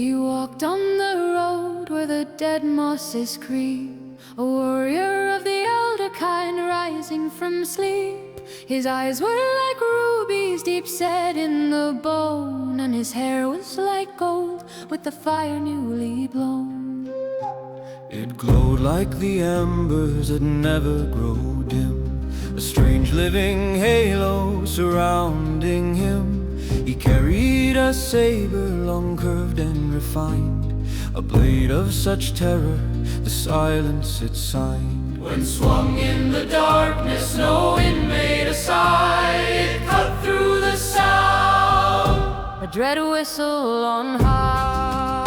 He walked on the road where the dead mosses creep, a warrior of the elder kind rising from sleep. His eyes were like rubies deep set in the bone, and his hair was like gold with the fire newly blown. It glowed like the embers that never grow dim, a strange living halo surrounding him. He carried a saber, long curved and refined, a blade of such terror, the silence it signed. When swung in the darkness, no wind made a sigh. It cut through the sound, A dread whistle on high.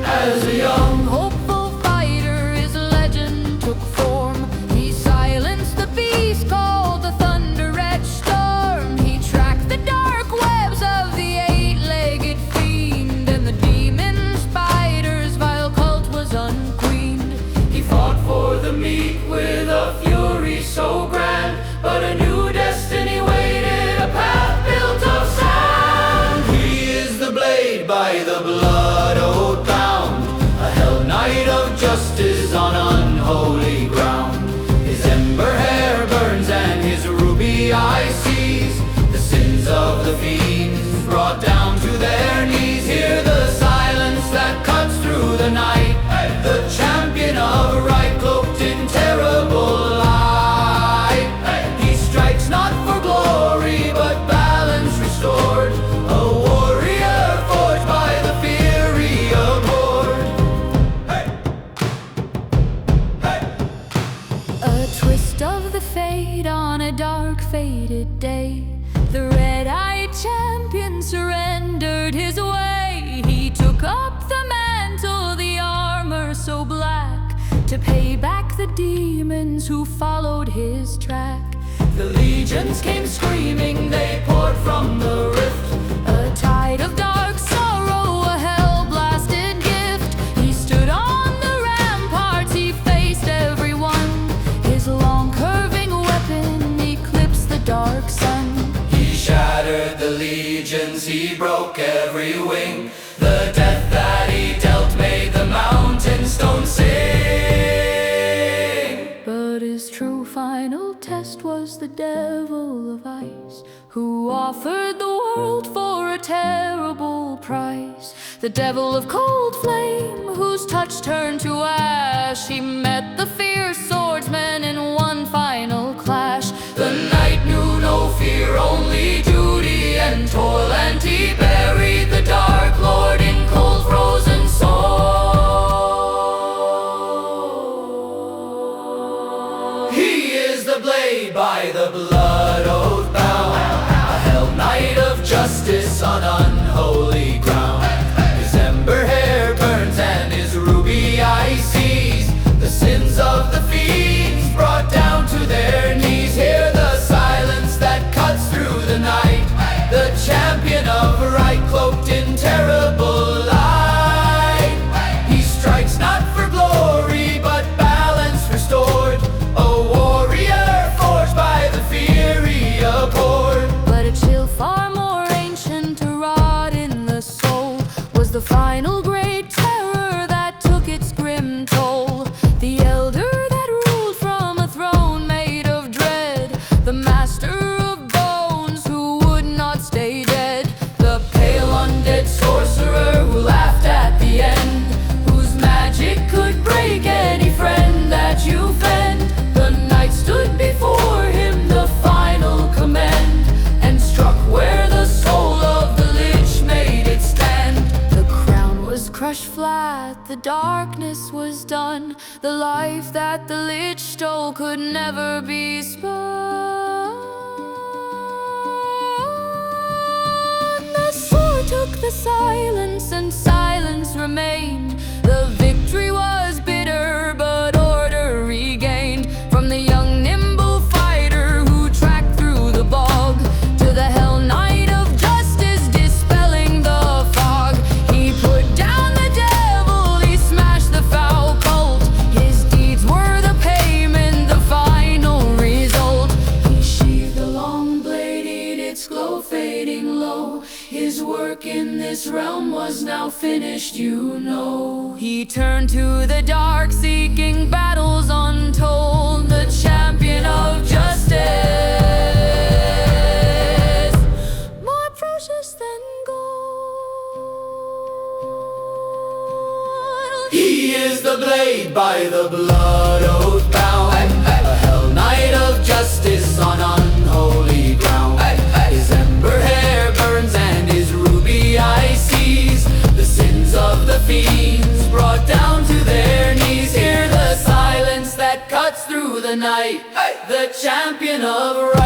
as a young Hopeful fighter, his legend took form. He silenced the beast called the thunder-edged storm. He tracked the dark webs of the eight-legged fiend, and the demon spider's vile cult was unqueened. He fought for the meek with a fury so grand, but a new destiny waited, a path built of sand. He is the blade by the blood oath bound, a hell knight of justice on unholy ground. His ember hair burns and his ruby eye sees the sins of the fiends brought down to their knees. Hear the silence that cuts through the night, the champion of right cloaked in terrible light. He strikes not for glory but balance restored, a warrior forged by the fury abhorred. A twist of the fate on a dark faded day, the red-eyed champion surrendered his way. He took up the mantle, the armor so black, to pay back the demons who followed his track. The legions came screaming, they poured from the rift, A tide of dark sorrow, a hell-blasted gift. He stood on the ramparts, he faced everyone. His long curving weapon eclipsed the dark sun. he shattered the legions, he broke every wing. The death that he dealt made the mountain stone sing. But his true final test was the devil of ice, who offered the world for a terrible price. The devil of cold flame, whose touch turned to ash. He met the fierce swordsman in one final clash. The knight knew no fear, only duty and toil, and he buried the dark lord in cold frozen soul. He is the blade by the blood oath bound, a hell knight of justice on unholy ground. His ember hair burns and his ruby eye sees the sins of the fiends brought down to their knees. Hear the silence that cuts through the night, the champion of right cloaked in terrible light. He strikes not for glory but balance restored, a warrior forged by the fury abhorred. But a chill far more ancient to rot in the soul was the final great terror that took its grim toll. The elder that ruled from a throne made of dread, the master of bones who would not stay dead. The pale undead sorcerer who laughed at the end, whose magic could break any friend that you fend. The knight stood before him, the final command, and struck where the soul of the lich made it stand. The crown was crushed flat, the darkness was done. The life that the lich stole could never be spun. The sword took the silence, and silence remained. The victory was bitter, but order regained. From the young nimble fighter who tracked through the bog, to the hell knight of justice dispelling the fog. He put down the devil, he smashed the foul cult. His deeds were the payment, the final result. He sheathed the long blade, its glow fading low. His words work in this realm was now finished, you know. He turned to the dark, seeking battles untold, the champion of justice, more precious than gold. He is the blade by the blood oath bound, a hell knight of justice on unholy ground. His ember hair burns and his ruby eye sees the sins of the fiends brought down to their knees. Hear the silence that cuts through the night, the champion of right.